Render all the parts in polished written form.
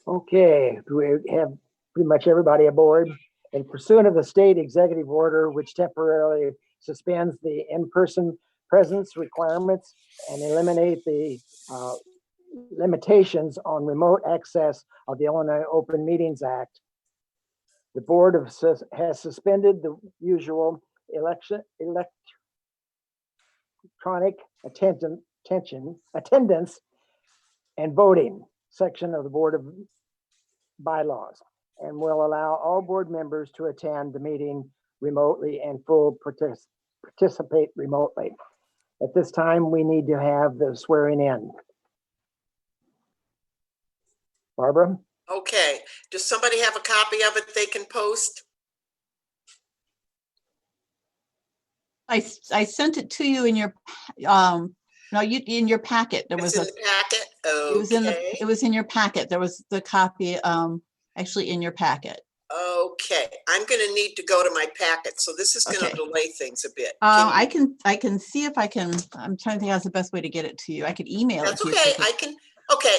Okay, we have pretty much everybody aboard. In pursuant of the state executive order, which temporarily suspends the in-person presence requirements and eliminate the limitations on remote access of the Illinois Open Meetings Act, the board has suspended the usual electronic attendance and voting section of the Board of Bylaws, and will allow all board members to attend the meeting remotely and participate remotely. At this time, we need to have the swearing in. Barbara? Okay, does somebody have a copy of it they can post? I sent it to you in your no, in your packet. There was It's in the packet. Okay. it was in your packet. There was the copy actually in your packet. Okay, I'm going to need to go to my packet, so this is going to Okay. delay things a bit. I can see if I can. I'm trying to think how's the best way to get it to you. I could email That's it to okay. you. I can. Okay,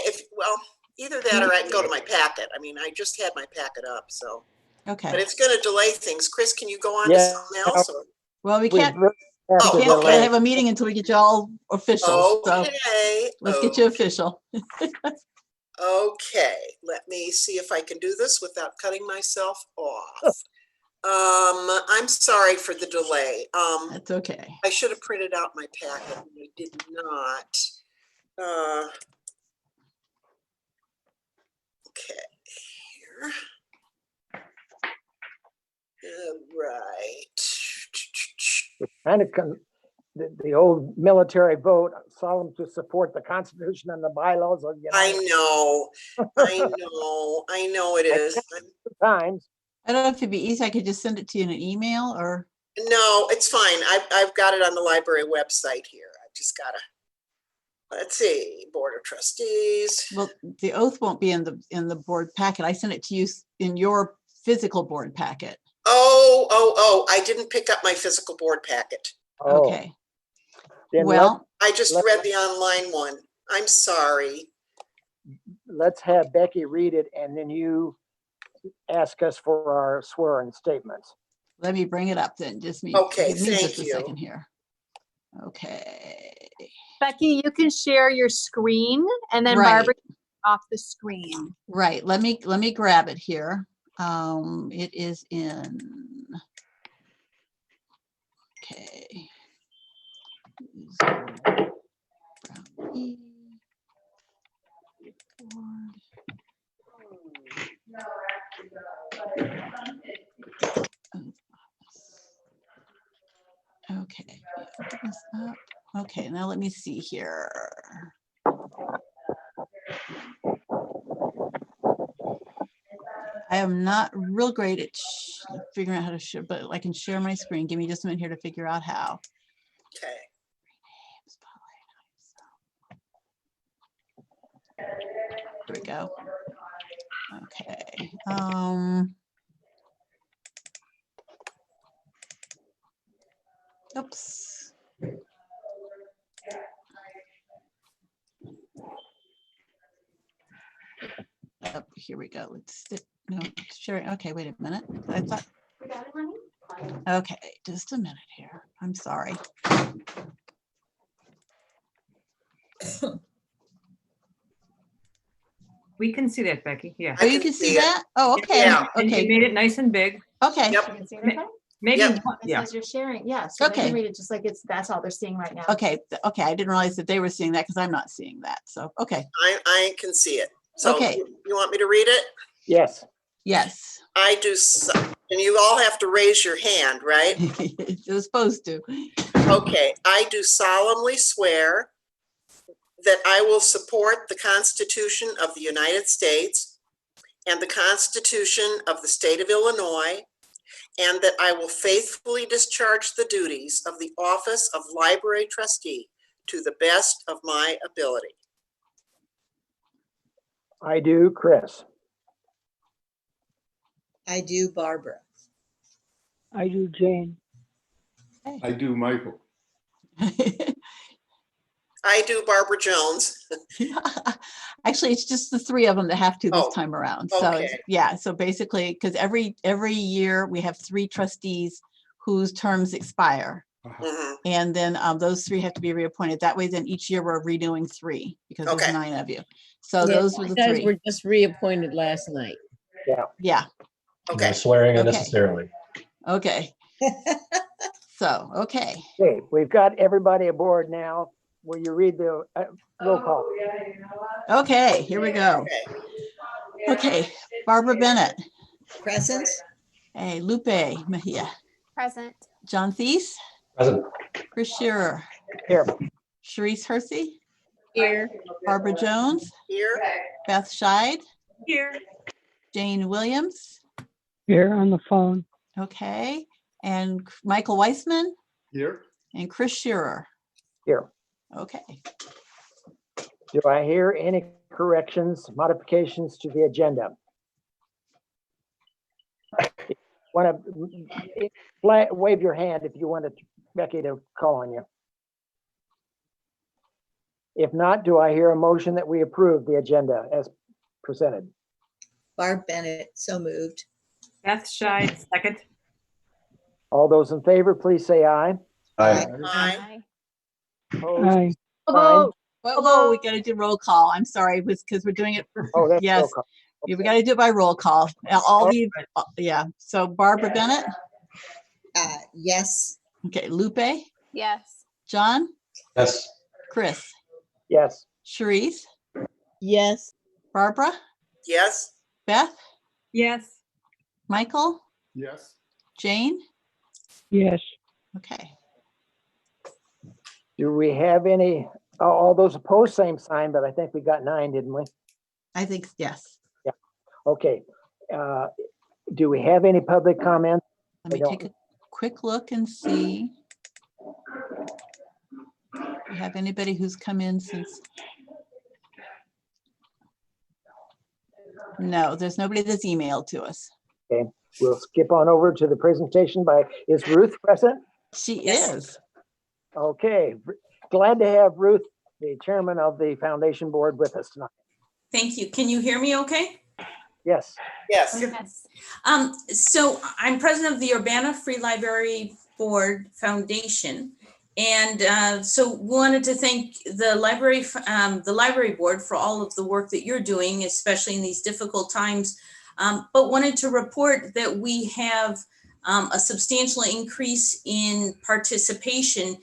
either that or I can go to my packet. I mean, I just had my packet up, so. Okay. But it's going to delay things. Chris, can you go on to Yeah. something else? Or? Well, we can't okay. have a meeting until we get you all official. Okay. So let's get you official. Okay, let me see if I can do this without cutting myself off. I'm sorry for the delay. That's okay. I should have printed out my packet and I did not. Okay, here. All right. Kind of the old military vote, solemn to support the Constitution and the bylaws of the United States. I know it is. Times. I don't know if it'd be easy. I could just send it to you in an email or. No, it's fine. I've got it on the library website here. I just gotta. Let's see, Board of Trustees. Well, the oath won't be in the board packet. I sent it to you in your physical board packet. Oh, I didn't pick up my physical board packet. Oh. Okay. Then Well, I just read the online one. I'm sorry. let's have Becky read it and then you ask us for our swearing statements. let me bring it up then. Just me. Okay, give me thank just a you. second here. Okay. Becky, you can share your screen and then Right. Barbara off the screen. Right. Let me grab it here. It is in. Okay. Okay. Open this up. Okay, now let me see here. I am not real great at figuring out how to share, but I can share my screen. Give me just a minute here to figure out how. Okay. Here we go. Okay. Oops. Oh, here we go. Let's no sharing. Okay, wait a minute. I thought. Okay, just a minute here. I'm sorry. We can see that, Becky. Yeah. Oh, you can see that? Oh, okay. Yeah. And you Okay. made it nice and big. Okay. Yep. You can see it okay? Maybe, Yep. It yeah. says you're sharing, yes. So they Okay. can read it just like that's all they're seeing right now. Okay. Okay. I didn't realize that they were seeing that because I'm not seeing that. So, okay. I can see it. So Okay. you want me to read it? Yes. Yes. I do. And you all have to raise your hand, right? It was supposed to. Okay. I do solemnly swear that I will support the Constitution of the United States and the Constitution of the State of Illinois, and that I will faithfully discharge the duties of the office of library trustee to the best of my ability. I do, Chris. I do, Barbara. I do, Jane. I do, Michael. I do, Barbara Jones. Actually, it's just the three of them that have to this Oh, time around. So, okay. yeah, so basically, because every year we have three trustees whose terms expire. Mhm. And then those three have to be reappointed. That way, then each year we're renewing three because Okay. there's 9 of you. So Yeah, those were the you guys three. were just reappointed last night. Yeah, Okay. No swearing Okay. unnecessarily. okay. So, okay. Okay, we've got everybody aboard now. Will you read the roll call? Okay, here we go. Okay. Okay, Barbara Bennett. Present? Hey, Lupe Mejia. Present. John Thies. Present. Chris Shearer. Here. Sharice Hersey. Here. Barbara Jones. Here. Beth Scheid. Here. Jane Williams. Here on the phone. Okay, and Michael Weissman Here. and Chris Shearer. Here. Okay. Do I hear any corrections, modifications to the agenda? Want to wave your hand if you wanted Becky to call on you. If not, do I hear a motion that we approve the agenda as presented? Barb Bennett, so moved. Beth Scheid, second. All those in favor, please say aye. Aye. Aye. Opposed? Aye. Although, Whoa, we got to do roll call. I'm sorry, because we're doing it. Oh, that's roll Yes, call. yeah, we got to do it by roll call. All the, yeah. So Barbara Bennett. Yes. Okay, Lupe, yes. John, Yes. Chris, Yes. Sharice, Yes. Barbara, Yes. Beth, Yes. Michael, Yes. Jane. Yes. Okay. Do we have any, all those opposed, same sign, but I think we got 9, didn't we? I think yes. Okay. Do we have any public comment? Let me I take a quick look and see. Do we have anybody who's come in since? No, there's nobody that's emailed to us. Okay, we'll skip on over to the presentation is Ruth present? She Yes. is. Okay, glad to have Ruth, the chairman of the foundation board, with us tonight. Thank you. Can you hear me okay? Yes. Yes. Yes. So I'm president of the Urbana Free Library Board Foundation. And so wanted to thank the library board for all of the work that you're doing, especially in these difficult times. But wanted to report that we have a substantial increase in participation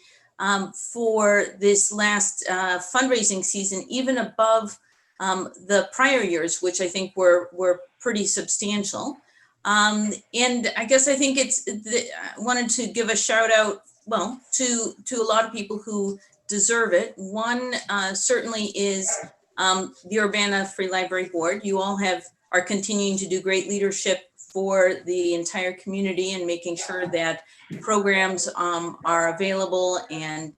for this last fundraising season, even above the prior years, which I think were pretty substantial. And I guess I think I wanted to give a shout out, well, to a lot of people who deserve it. One certainly is the Urbana Free Library Board. You all are continuing to do great leadership for the entire community and making sure that programs are available and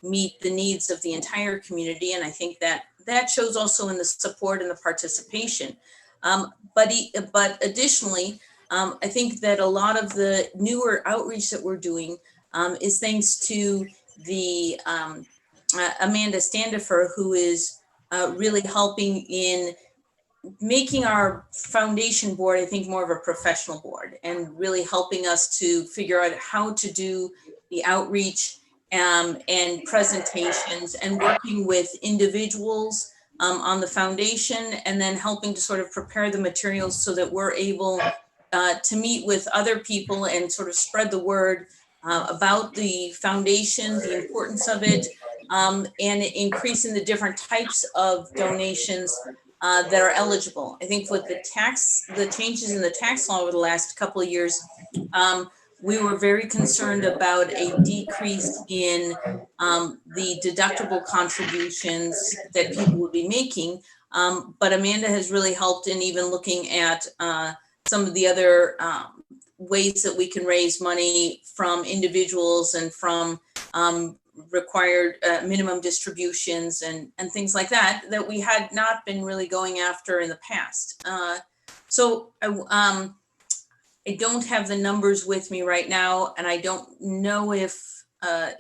meet the needs of the entire community. And I think that shows also in the support and the participation. But additionally, I think that a lot of the newer outreach that we're doing is thanks to the Amanda Standifer, who is really helping in making our foundation board, I think, more of a professional board and really helping us to figure out how to do the outreach and presentations and working with individuals on the foundation, and then helping to sort of prepare the materials so that we're able to meet with other people and sort of spread the word about the foundation, the importance of it, and increasing the different types of donations that are eligible. I think with the changes in the tax law over the last couple of years, we were very concerned about a decrease in the deductible contributions that people would be making. But Amanda has really helped in even looking at some of the other ways that we can raise money from individuals and from required minimum distributions and things like that we had not been really going after in the past. So I don't have the numbers with me right now, and I don't know if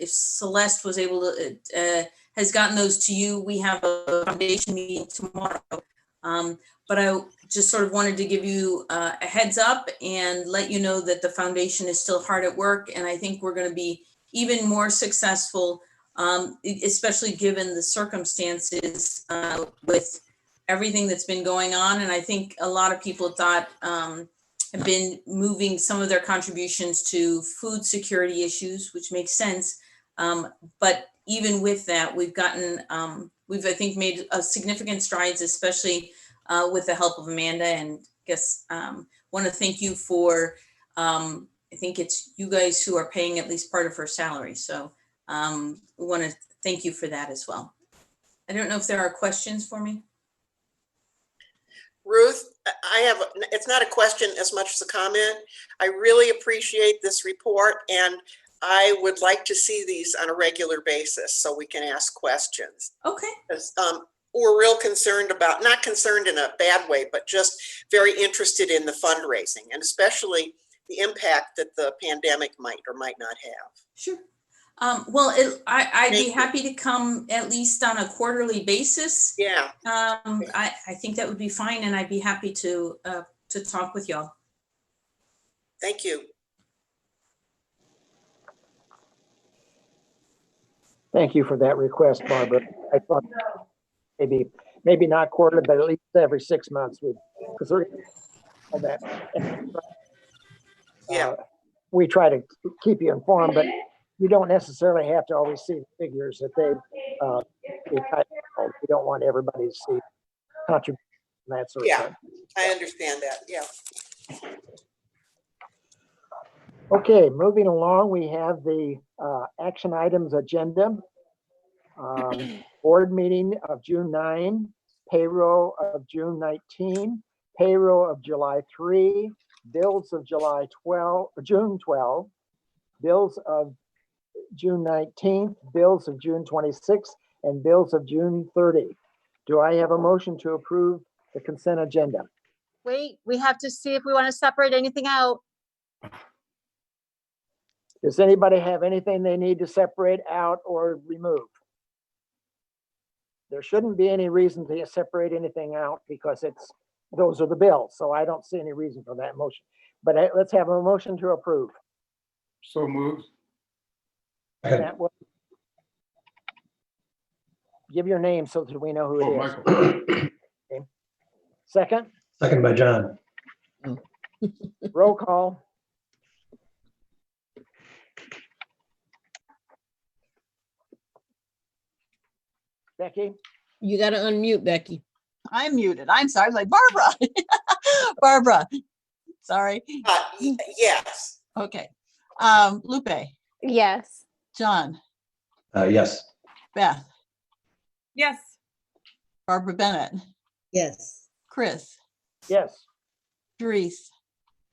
Celeste was able to has gotten those to you. We have a foundation meeting tomorrow. But I just sort of wanted to give you a heads up and let you know that the foundation is still hard at work. And I think we're going to be even more successful, especially given the circumstances with everything that's been going on. And I think a lot of people thought have been moving some of their contributions to food security issues, which makes sense. But even with that, we've gotten, we've, I think, made significant strides, especially with the help of Amanda. And guess want to thank you for, I think it's you guys who are paying at least part of her salary. So we want to thank you for that as well. I don't know if there are questions for me. Ruth, it's not a question as much as a comment. I really appreciate this report, and I would like to see these on a regular basis so we can ask questions. Okay. Because we're real concerned about, not concerned in a bad way, but just very interested in the fundraising, and especially the impact that the pandemic might or might not have. Sure. Well, I'd be happy to come at least on a quarterly basis. Yeah. I think that would be fine, and I'd be happy to talk with y'all. Thank you. Thank you for that request, Barbara. I thought maybe not quarterly, but at least every 6 months. Because that. Yeah. We try to keep you informed, but you don't necessarily have to always see the figures that they we don't want everybody to see contributions and that sort of thing. I understand that. Yeah. Okay, moving along, we have the action items agenda. Board meeting of June 9, payroll of June 19, payroll of July 3, bills of June 12, bills of June 19th, bills of June 26th, and bills of June 30. Do I have a motion to approve the consent agenda? Wait, we have to see if we want to separate anything out. Does anybody have anything they need to separate out or remove? There shouldn't be any reason to separate anything out because those are the bills. So I don't see any reason for that motion. But let's have a motion to approve. So moved. That will give your name so that we know who it is. Michael. Okay. Second, Second by John. roll call. Becky? You got to unmute, Becky. I'm muted. I'm sorry. I was like, Barbara. Barbara. Sorry. Yes. Okay. Lupe, Yes. John, Yes. Beth, Yes. Barbara Bennett, Yes. Chris, Yes. Therese,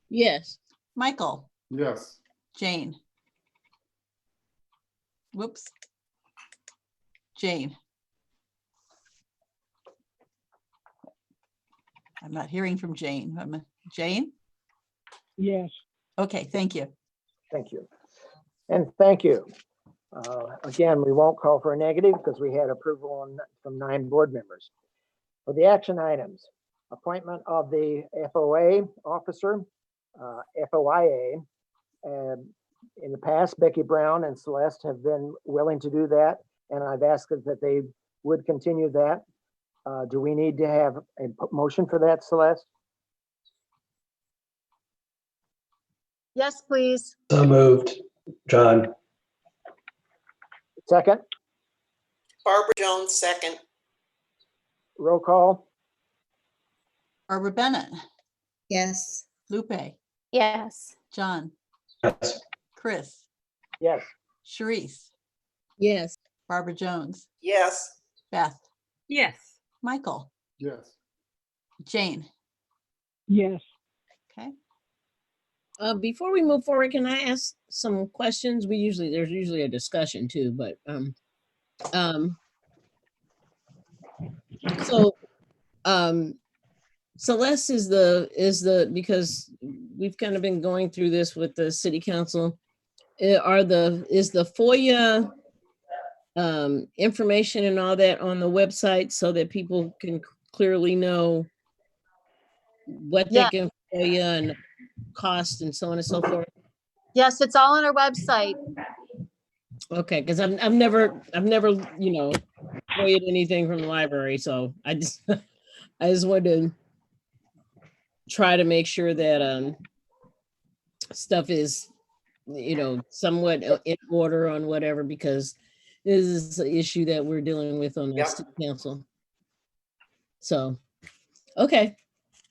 Yes. Michael, Yes. Jane. Whoops. Jane. I'm not hearing from Jane. Jane? Yes. Okay, thank you. Thank you. And thank you. Again, we won't call for a negative because we had approval from 9 board members. For the action items, appointment of the FOA officer, FOIA. In the past, Becky Brown and Celeste have been willing to do that, and I've asked that they would continue that. Do we need to have a motion for that, Celeste? Yes, please. So moved. John. Second, Barbara Jones, second. roll call. Barbara Bennett, Yes. Lupe, Yes. John, Yes. Chris, Yes. Sharice, Yes. Barbara Jones, Yes. Beth, Yes. Michael, Yes. Jane. Yes. Okay. Before we move forward, can I ask some questions? There's usually a discussion too, but so Celeste is the because we've kind of been going through this with the city council. Is the FOIA information and all that on the website so that people can clearly know what they Yeah. can pay you and cost and so on and so forth? Yes, it's all on our website. Okay, because I've never, you know, FOIA'd anything from the library, so I just I just wanted to try to make sure that stuff is, you know, somewhat in order on whatever, because this is an issue that we're dealing with on the Yep. student council. So, okay,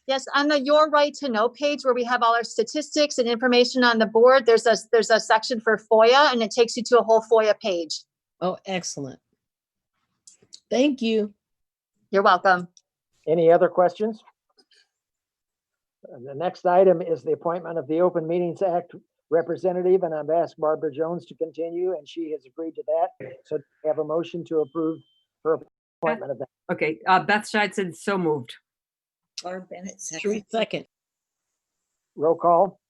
Yes, on the Your Right to Know page where we have all our statistics and information on the board, there's a section for FOIA and it takes you to a whole FOIA page. oh, excellent. Thank you. You're welcome. Any other questions? The next item is the appointment of the Open Meetings Act representative, and I've asked Barbara Jones to continue, and she has agreed to that. So we have a motion to approve her appointment of that. Okay, Beth Scheid said so moved. Barb Bennett, Sheree, second. second. Roll call.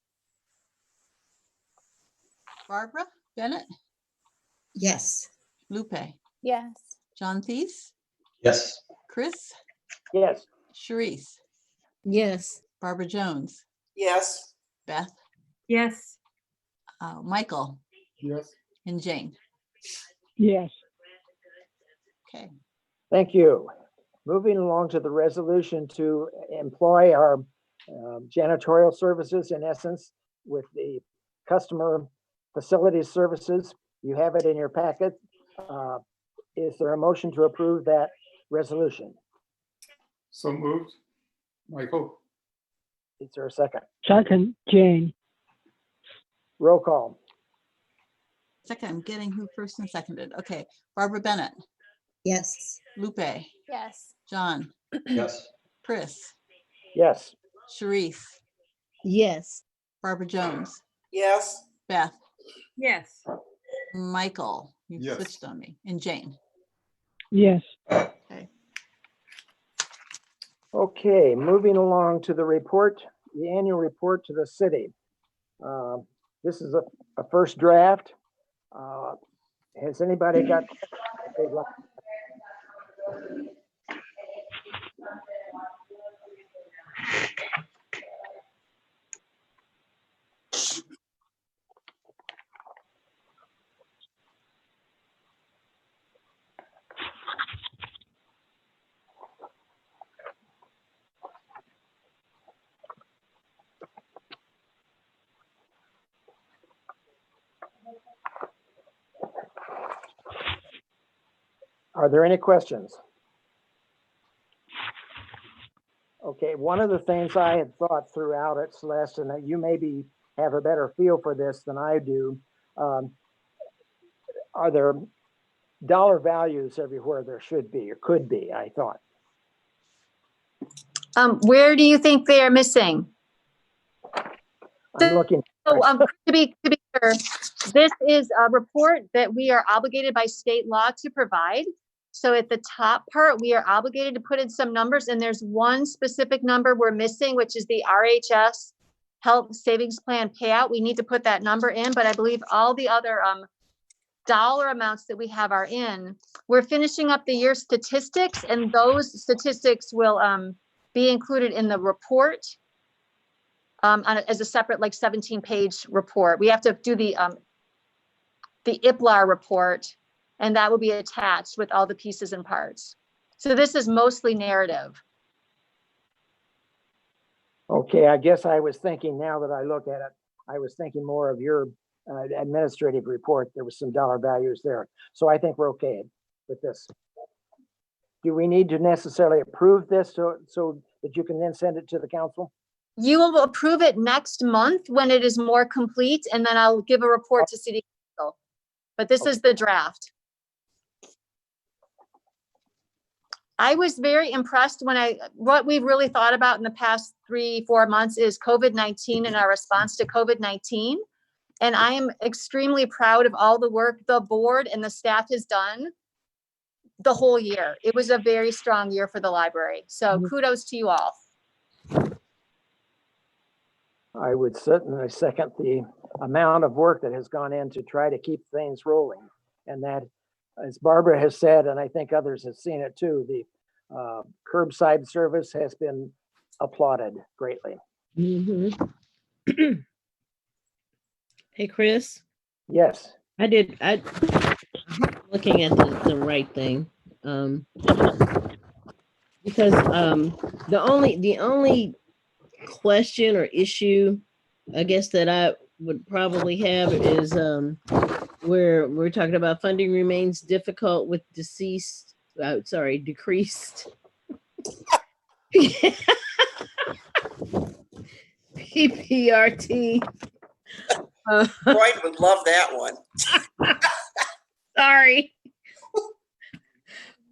Barbara Bennett, Yes. Lupe, Yes. John Thies, Yes. Chris, Yes. Sharice, Yes. Barbara Jones, Yes. Beth, Yes. Michael, Yes. and Jane. yes, Okay. Thank you. Moving along to the resolution to employ our janitorial services, in essence, with the customer facilities services. You have it in your packet. Is there a motion to approve that resolution? So moved. Michael? Is there a second? second, Jane, Roll call. Second, I'm getting who first and seconded. Okay. Barbara Bennett, Yes. Lupe, Yes. John, Yes. Chris, Yes. Sharice, Yes. Barbara Jones, Yes. Beth, Yes. Michael, you Yes. switched on me, and Jane. yes, Okay. Okay, moving along to the report, the annual report to the city. This is a first draft. Has anybody got? Are there any questions? Okay, one of the things I had thought throughout it, Celeste, and that you maybe have a better feel for this than I do. Are there dollar values everywhere there should be or could be, I thought? Where do you think they are missing? I'm looking. So, to be clear, this is a report that we are obligated by state law to provide. So at the top part, we are obligated to put in some numbers, and there's one specific number we're missing, which is the RHS Health Savings Plan payout. We need to put that number in, but I believe all the other dollar amounts that we have are in. We're finishing up the year statistics, and those statistics will be included in the report. As a separate, like 17-page report. We have to do the IPLAR report, and that will be attached with all the pieces and parts. So this is mostly narrative. Okay, I guess I was thinking, now that I look at it, I was thinking more of your administrative report. There was some dollar values there. So I think we're okay with this. Do we need to necessarily approve this so that you can then send it to the council? You will approve it next month when it is more complete, and then I'll give a report to city council. But this is the draft. I was very impressed what we've really thought about in the past 3-4 months is COVID-19 and our response to COVID-19. And I am extremely proud of all the work the board and the staff has done the whole year. It was a very strong year for the library. So kudos to you all. I would certainly second the amount of work that has gone in to try to keep things rolling. And that as Barbara has said, and I think others have seen it too, the curbside service has been applauded greatly. Mhm. Hey, Chris, Yes, I'm looking at the right thing. Because the only question or issue, I guess, that I would probably have is where we're talking about funding remains difficult with decreased PPRT. Boyd would love that one. Sorry.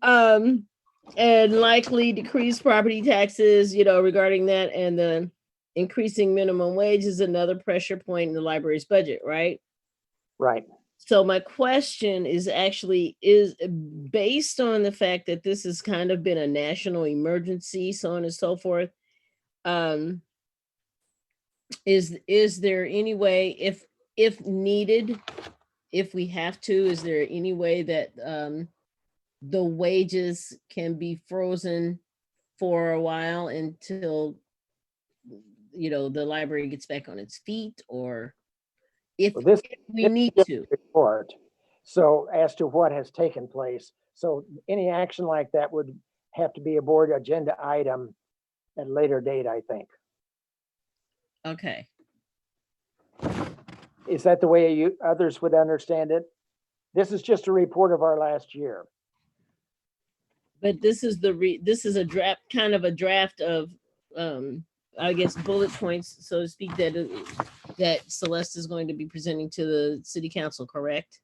And likely decreased property taxes, regarding that, and the increasing minimum wage is another pressure point in the library's budget, right? right. So my question is based on the fact that this has kind of been a national emergency, so on and so forth. Is there any way, if needed, if we have to, is there any way that the wages can be frozen for a while until the library gets back on its feet, or if Well, this we need to? report. So as to what has taken place, so any action like that would have to be a board agenda item at a later date, I think. Okay. Is that the way others would understand it? This is just a report of our last year. But this is this is a draft, kind of a draft of I guess bullet points, so to speak, that Celeste is going to be presenting to the city council, correct?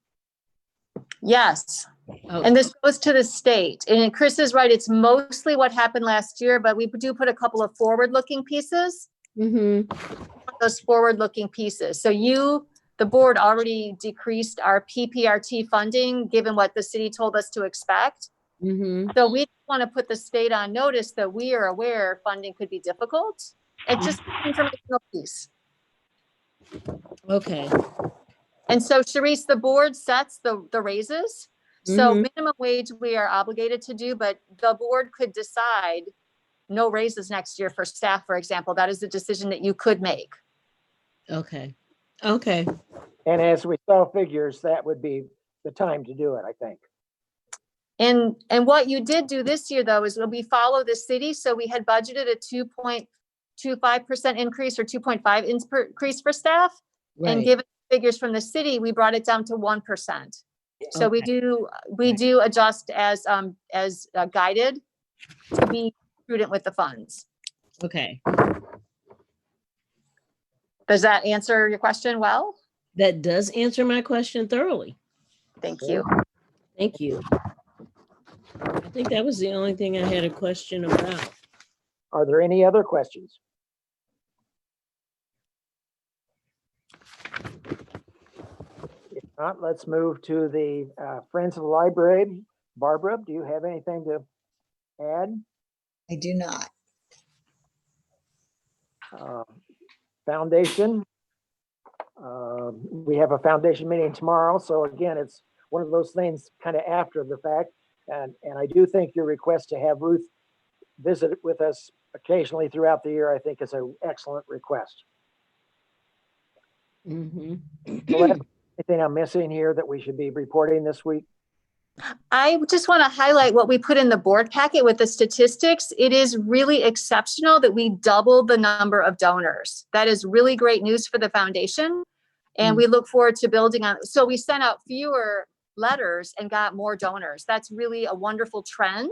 Yes. Oh, And this goes to the state. And Chris is right. It's mostly what happened last year, but we do put a couple of forward-looking pieces. mhm. Those forward-looking pieces. So the board already decreased our PPRT funding, given what the city told us to expect. Mhm. So we want to put the state on notice that we are aware funding could be difficult. It's just an informational piece. Okay. And so Sharice, the board sets the raises. So Mhm. minimum wage we are obligated to do, but the board could decide no raises next year for staff, for example. That is a decision that you could make. Okay. Okay. And as we saw figures, that would be the time to do it, I think. And what you did do this year, though, is we follow the city. So we had budgeted a 2.25% increase or 2.5 increase for staff. And Right. given figures from the city, we brought it down to 1%. So we do adjust as guided to be prudent with the funds. Okay. Does that answer your question well? That does answer my question thoroughly. Thank you. Thank you. I think that was the only thing I had a question about. Are there any other questions? If not, let's move to the Friends of the Library. Barbara, do you have anything to add? I do not. Foundation. We have a foundation meeting tomorrow. So again, it's one of those things kind of after the fact. And I do think your request to have Ruth visit with us occasionally throughout the year, I think is an excellent request. Mm-hmm. Anything I'm missing here that we should be reporting this week? I just want to highlight what we put in the board packet with the statistics. It is really exceptional that we doubled the number of donors. That is really great news for the foundation. And we look forward to building on. So we sent out fewer letters and got more donors. That's really a wonderful trend.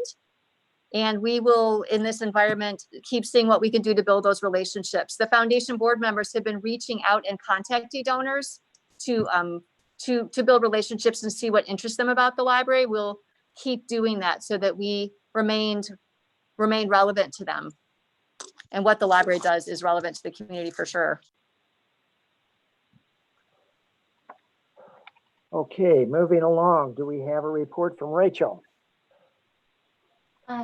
And we will, in this environment, keep seeing what we can do to build those relationships. The foundation board members have been reaching out and contacting donors to build relationships and see what interests them about the library. We'll keep doing that so that we remain relevant to them. And what the library does is relevant to the community for sure. Okay, moving along. Do we have a report from Rachel?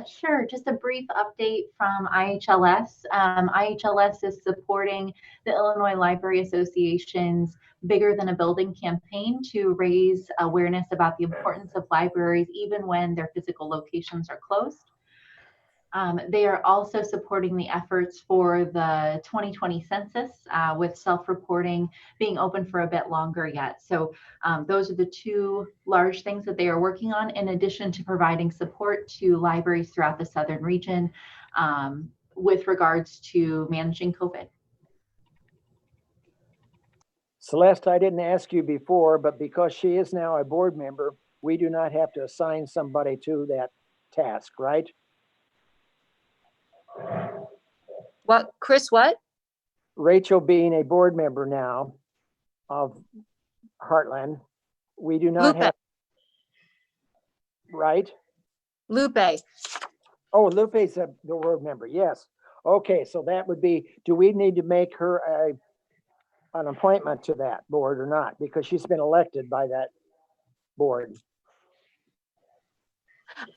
Sure, just a brief update from IHLS. IHLS is supporting the Illinois Library Association's Bigger Than a Building campaign to raise awareness about the importance of libraries even when their physical locations are closed. They are also supporting the efforts for the 2020 census with self-reporting being open for a bit longer yet. So those are the two large things that they are working on, in addition to providing support to libraries throughout the southern region with regards to managing COVID. Celeste, I didn't ask you before, but because she is now a board member, we do not have to assign somebody to that task, right? What, Chris, what? Rachel being a board member now of Heartland, we do not Lupe. have, right? Lupe. Oh, Lupe's the board member, yes. Okay, so that would be, do we need to make her an appointment to that board or not? Because she's been elected by that board.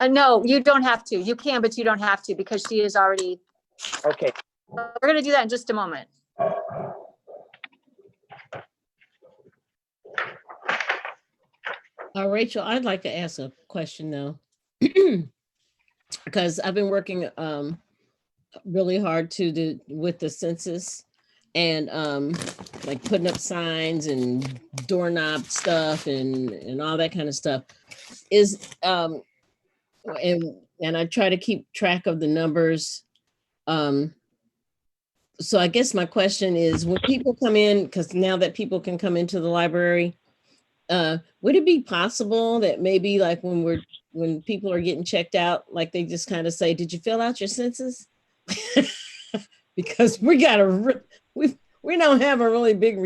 No, you don't have to. You can, but you don't have to because she is already. Okay, We're going to do that in just a moment. Rachel, I'd like to ask a question though, because I've been working really hard with the census and like putting up signs and doorknob stuff and all that kind of stuff. And I try to keep track of the numbers. So I guess my question is, when people come in, because now that people can come into the library, would it be possible that maybe like when people are getting checked out, like they just kind of say, "Did you fill out your census?" Because we don't have a really big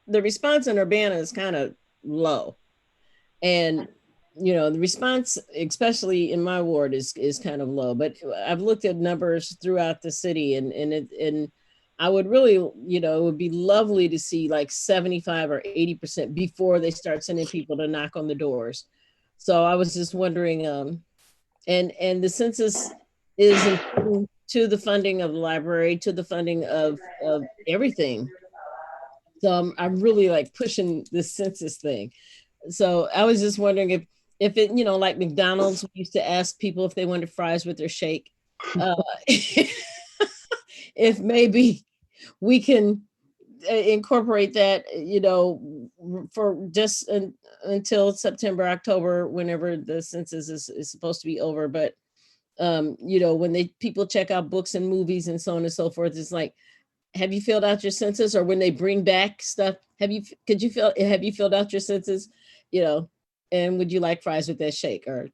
the response in Urbana is kind of low, and the response, especially in my ward, is kind of low. But I've looked at numbers throughout the city, and I would really, it would be lovely to see like 75 or 80% before they start sending people to knock on the doors. So I was just wondering, and the census is important to the funding of the library, to the funding of everything. So I'm really like pushing this census thing. So I was just wondering if it, like McDonald's, we used to ask people if they wanted fries with their shake. If maybe we can incorporate that, for just until September, October, whenever the census is supposed to be over. But, when people check out books and movies and so on and so forth, it's like, have you filled out your census? Or when they bring back stuff, have you filled out your census, and would you like fries with that shake? Or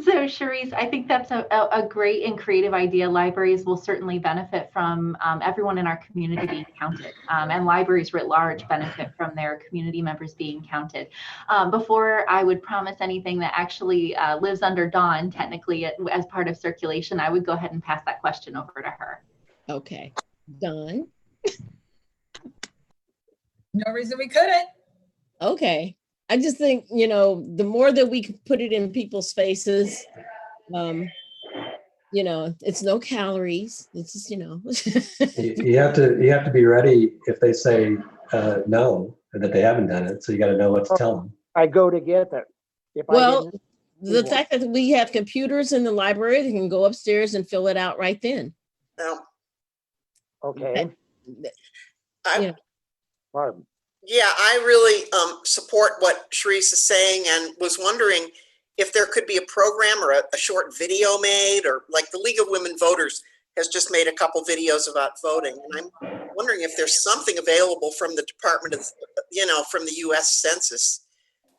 So Charisse, I think that's a great and creative idea. Libraries will certainly benefit from everyone in our community being counted, and libraries writ large benefit from their community members being counted. Before I would promise anything that actually lives under Dawn, technically as part of circulation, I would go ahead and pass that question over to her. Okay, Dawn. No reason we couldn't. Okay. I just think, the more that we can put it in people's faces, it's no calories. It's just, You have to be ready if they say no, and that they haven't done it. So you got to know what to tell them. I go to get it. Well, the fact that we have computers in the library, they can go upstairs and fill it out right then. No. Okay. Pardon. Yeah, I really support what Charisse is saying, and was wondering if there could be a program or a short video made, or like the League of Women Voters has just made a couple videos about voting. And I'm wondering if there's something available from the Department of, from the US Census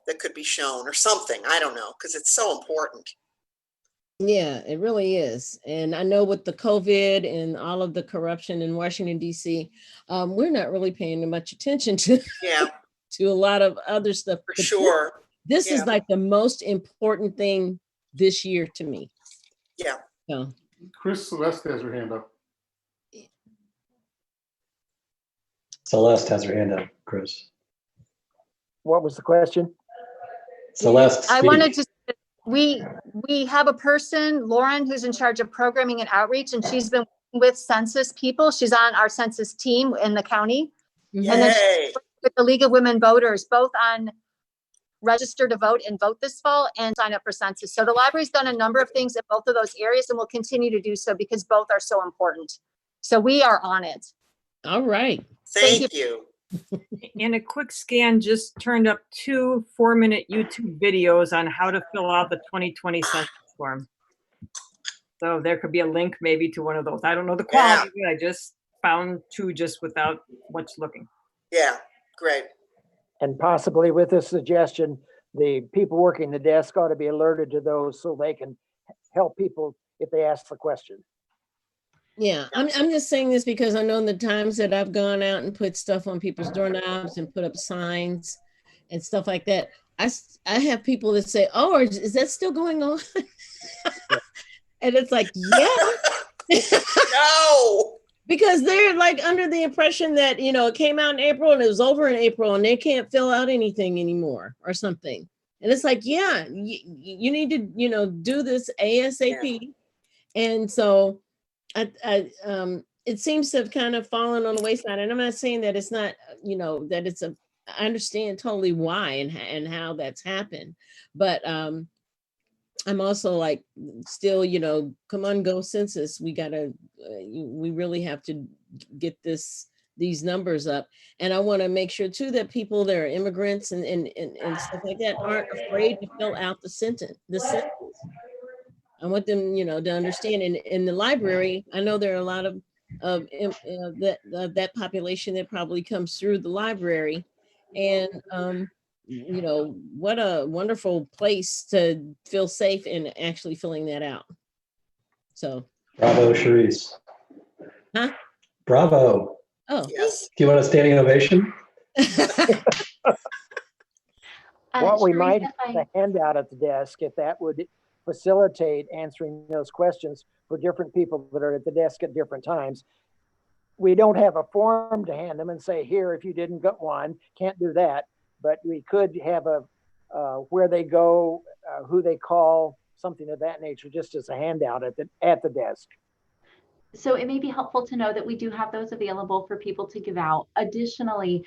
that could be shown or something. I don't know, because it's so important. Yeah, it really is. And I know with the COVID and all of the corruption in Washington, D.C., we're not really paying much attention to, to a lot of other stuff. For sure. This is like the most important thing this year to me. Yeah. So. Chris Celeste has her hand up. Celeste has her hand up, Chris. What was the question? Celeste, I wanted to We have a person, Lauren, who's in charge of programming and outreach, and she's been working with census people. She's on our census team in the county. And then she Yay. works with the League of Women Voters, both on register to vote and vote this fall and sign up for census. So the library's done a number of things in both of those areas and will continue to do so because both are so important. So we are on it. All right. Thank you. And a quick scan just turned up 2 4-minute YouTube videos on how to fill out the 2020 census form. So there could be a link maybe to one of those. I don't know the quality, of it. I just found 2 just without much looking. Yeah, great. And possibly with this suggestion, the people working the desk ought to be alerted to those so they can help people if they ask the question. Yeah, I'm just saying this because I know in the times that I've gone out and put stuff on people's doorknobs and put up signs and stuff like that, I have people that say, "Oh, is that still going on?" And it's like, yeah. No. Because they're like under the impression that, you know, it came out in April and it was over in April and they can't fill out anything anymore or something. And it's like, yeah, you need to, you know, do this ASAP. Yeah. And so it seems to have kind of fallen on the wayside. And I'm not saying that it's not, you know, that it's I understand totally why and how that's happened. But I'm also like, still, you know, come on, go census. We gotta, we really have to get these numbers up. And I want to make sure too that people that are immigrants and stuff like that aren't afraid to fill out the census. I want them, you know, to understand. In the library, I know there are a lot of that population that probably comes through the library, and you know, what a wonderful place to feel safe in actually filling that out. So bravo, Charisse. Huh? Bravo. Oh, yes. Do you want a standing ovation? What we Charisse, might if have a handout at the desk, if that would facilitate answering those questions for different people that are at the desk at different times. We don't have a form to hand them and say, here, if you didn't get one, can't do that. But we could have a where they go, who they call, something of that nature, just as a handout at the desk. So it may be helpful to know that we do have those available for people to give out. Additionally,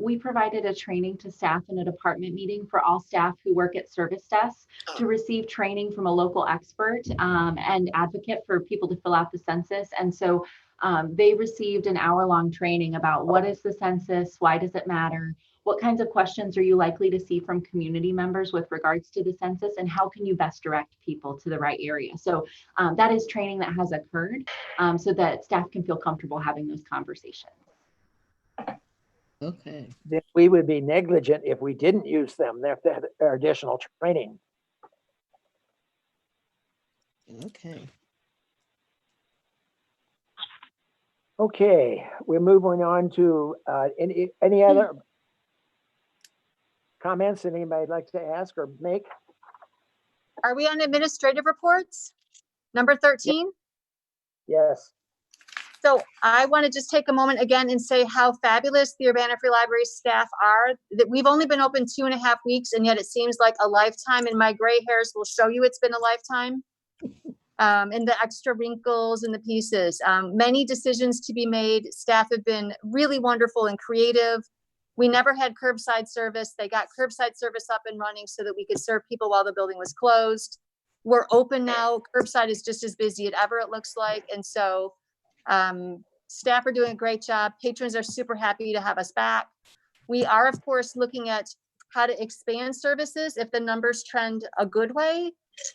we provided a training to staff in a department meeting for all staff who work at service desks to receive training from a local expert and advocate for people to fill out the census. And so they received an hour-long training about what is the census, why does it matter, what kinds of questions are you likely to see from community members with regards to the census, and how can you best direct people to the right area? So that is training that has occurred so that staff can feel comfortable having those conversations. okay. Then we would be negligent if we didn't use them. They have to have additional training. Okay. Okay, we're moving on to any other comments that anybody'd like to ask or make? Are we on administrative reports? Number 13? Yes. So I want to just take a moment again and say how fabulous the Urbana Free Library staff are. That we've only been open 2.5 weeks, and yet it seems like a lifetime, and my gray hairs will show you it's been a lifetime. And the extra wrinkles and the pieces. Many decisions to be made. Staff have been really wonderful and creative. We never had curbside service. They got curbside service up and running so that we could serve people while the building was closed. We're open now. Curbside is just as busy as ever, it looks like. And so staff are doing a great job. Patrons are super happy to have us back. We are, of course, looking at how to expand services if the numbers trend a good way,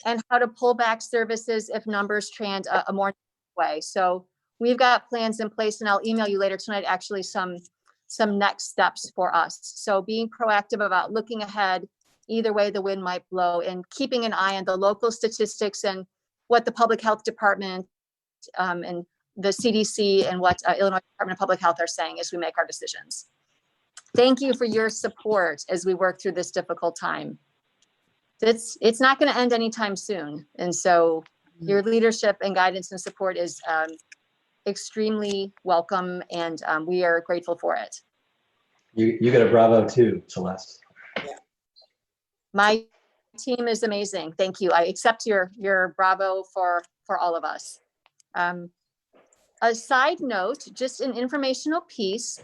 and how to pull back services if numbers trend a more way. So we've got plans in place, and I'll email you later tonight, actually, some next steps for us. So being proactive about looking ahead, either way the wind might blow, and keeping an eye on the local statistics and what the public health department and the CDC and what Illinois Department of Public Health are saying as we make our decisions. Thank you for your support as we work through this difficult time. It's not going to end anytime soon. And so your leadership and guidance and support is extremely welcome, and we are grateful for it. You get a bravo too, Celeste. My team is amazing. Thank you. I accept your bravo for all of us. A side note, just an informational piece,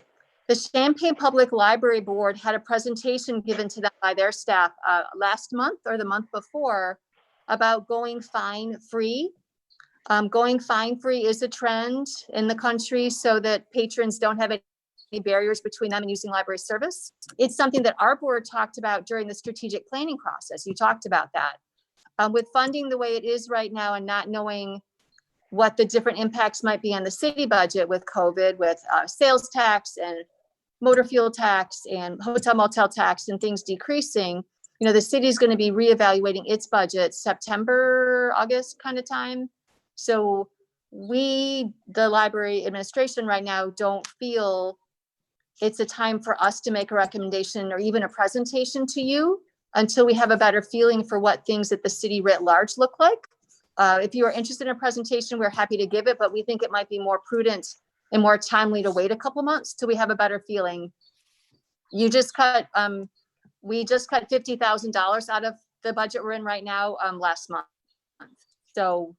the Champaign Public Library Board had a presentation given to them by their staff last month or the month before about going fine-free. Going fine-free is a trend in the country so that patrons don't have any barriers between them and using library service. It's something that our board talked about during the strategic planning process. You talked about that. With funding the way it is right now and not knowing what the different impacts might be on the city budget with COVID, with sales tax and motor fuel tax and hotel motel tax and things decreasing, you know, the city is going to be reevaluating its budget September, August kind of time. So we, the library administration right now, don't feel it's a time for us to make a recommendation or even a presentation to you until we have a better feeling for what things at the city writ large look like. If you are interested in a presentation, we're happy to give it, but we think it might be more prudent and more timely to wait a couple months till we have a better feeling. You just cut, we just cut $50,000 out of the budget we're in right now last month. So,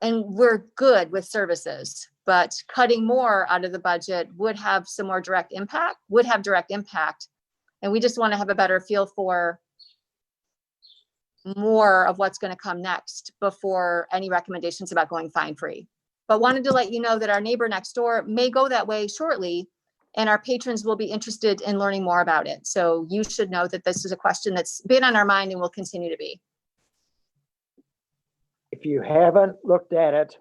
and we're good with services, but cutting more out of the budget would have some more direct impact, And we just want to have a better feel for more of what's going to come next before any recommendations about going fine-free. But wanted to let you know that our neighbor next door may go that way shortly, and our patrons will be interested in learning more about it. So you should know that this is a question that's been on our mind and will continue to be. If you haven't looked at it,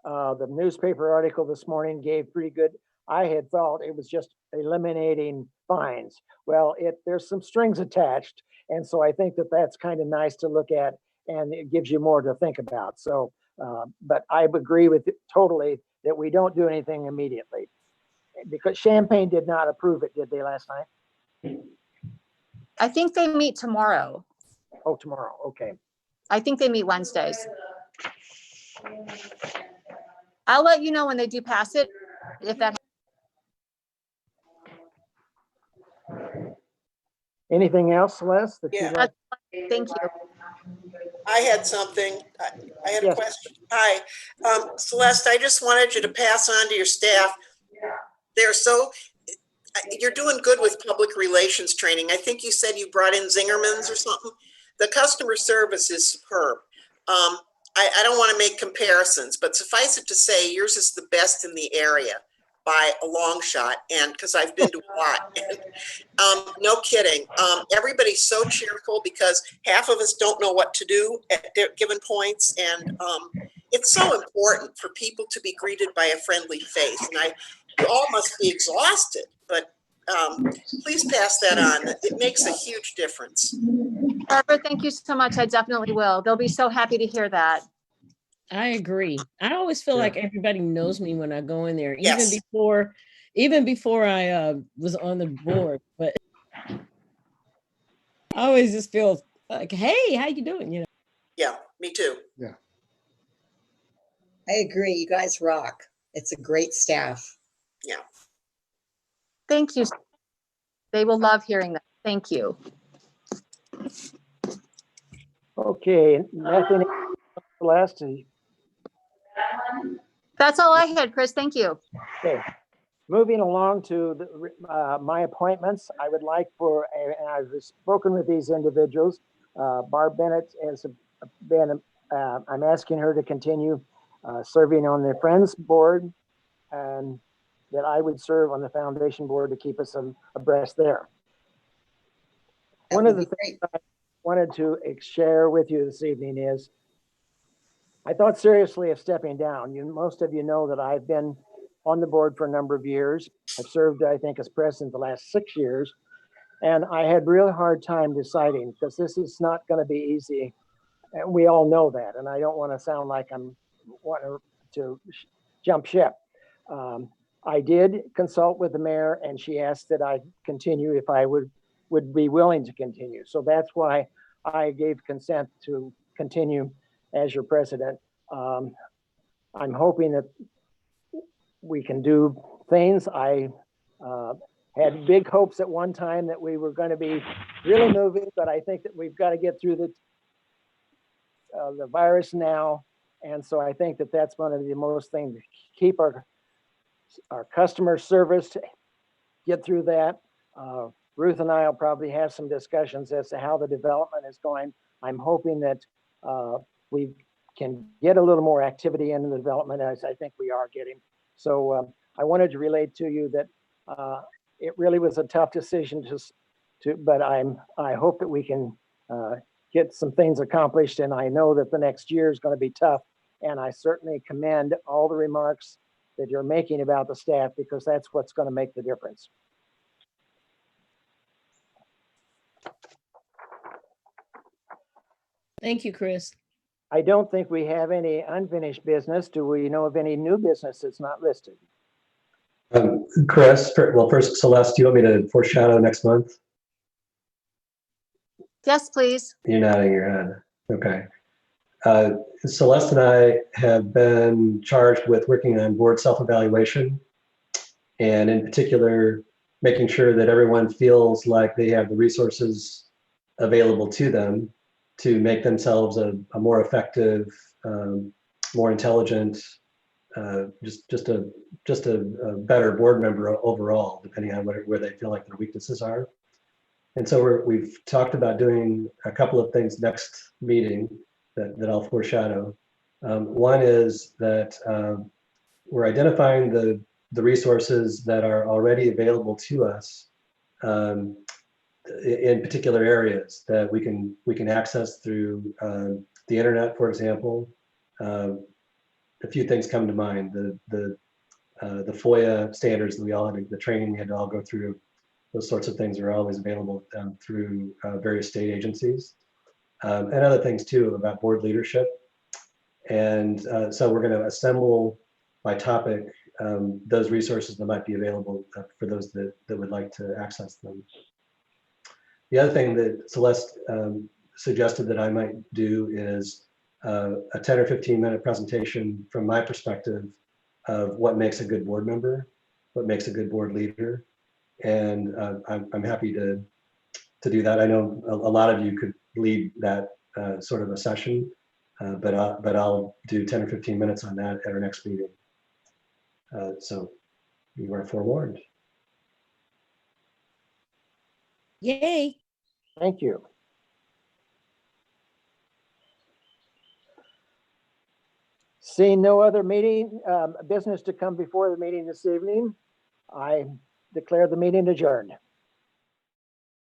the newspaper article this morning gave pretty good. I had thought it was just eliminating fines. Well, there's some strings attached. And so I think that that's kind of nice to look at, and it gives you more to think about. So, but I agree with it totally that we don't do anything immediately, because Champaign did not approve it, did they, last night? I think they meet tomorrow. Oh, tomorrow. Okay. I think they meet Wednesdays. I'll let you know when they do pass it, if that. Anything else, Celeste? That Yeah. you'd like? Thank you. I had something. I had a Yes. question. Hi, Celeste, I just wanted you to pass on to your staff. You're doing good with public relations training. I think you said you brought in Zingerman's or something. The customer service is superb. I don't want to make comparisons, but suffice it to say, yours is the best in the area by a long shot, and because I've been to a lot. No kidding. Everybody's so cheerful because half of us don't know what to do at given points, and it's so important for people to be greeted by a friendly face. And you all must be exhausted, but please pass that on. It makes a huge difference. Barbara, thank you so much. I definitely will. They'll be so happy to hear that. I agree. I always feel like everybody knows me when I go in there, Yes. even before I was on the board. But I always just feel like, hey, how you doing? You know. Yeah, me too. Yeah. I agree. You guys rock. It's a great staff. Yeah. Thank you. They will love hearing that. Thank you. Okay, nothing else, Celeste? That's all I had, Chris. Thank you. Okay, moving along to my appointments, I would like and I've spoken with these individuals. Barb Bennett has been, I'm asking her to continue serving on the Friends Board, and that I would serve on the Foundation Board to keep us abreast there. One of the things I wanted to share with you this evening is I thought seriously of stepping down. Most of you know that I've been on the board for a number of years. I've served, I think, as president the last 6 years. And I had really hard time deciding, because this is not going to be easy. And we all know that. And I don't want to sound like I'm wanting to jump ship. I did consult with the mayor, and she asked that I continue if I would be willing to continue. So that's why I gave consent to continue as your president. I'm hoping that we can do things. I had big hopes at one time that we were going to be really moving, but I think that we've got to get through the virus now. And so I think that that's one of the most things to keep our customer service, get through that. Ruth and I will probably have some discussions as to how the development is going. I'm hoping that we can get a little more activity in the development, as I think we are getting. So I wanted to relate to you that it really was a tough decision but I hope that we can get some things accomplished, and I know that the next year is going to be tough. And I certainly commend all the remarks that you're making about the staff, because that's what's going to make the difference. Thank you, Chris. I don't think we have any unfinished business. Do we know of any new business that's not listed? Chris, well, first, Celeste, do you want me to foreshadow next month? Yes, please. You're nodding your head. Okay. Celeste and I have been charged with working on board self-evaluation, and in particular, making sure that everyone feels like they have the resources available to them to make themselves a more effective, more intelligent, just a better board member overall, depending on where they feel like their weaknesses are. And so we've talked about doing a couple of things next meeting that I'll foreshadow. One is that we're identifying the resources that are already available to us in particular areas that we can access through the internet, for example. A few things come to mind: the FOIA standards that we all had, the training we had to all go through. Those sorts of things are always available through various state agencies, and other things too about board leadership. And so we're going to assemble by topic those resources that might be available for those that would like to access them. The other thing that Celeste suggested that I might do is a 10 or 15-minute presentation from my perspective of what makes a good board member, what makes a good board leader. And I'm happy to do that. I know a lot of you could lead that sort of a session, but I'll do 10 or 15 minutes on that at our next meeting. So you are forewarned. Yay. Thank you. Seeing no other business to come before the meeting this evening, I declare the meeting adjourned.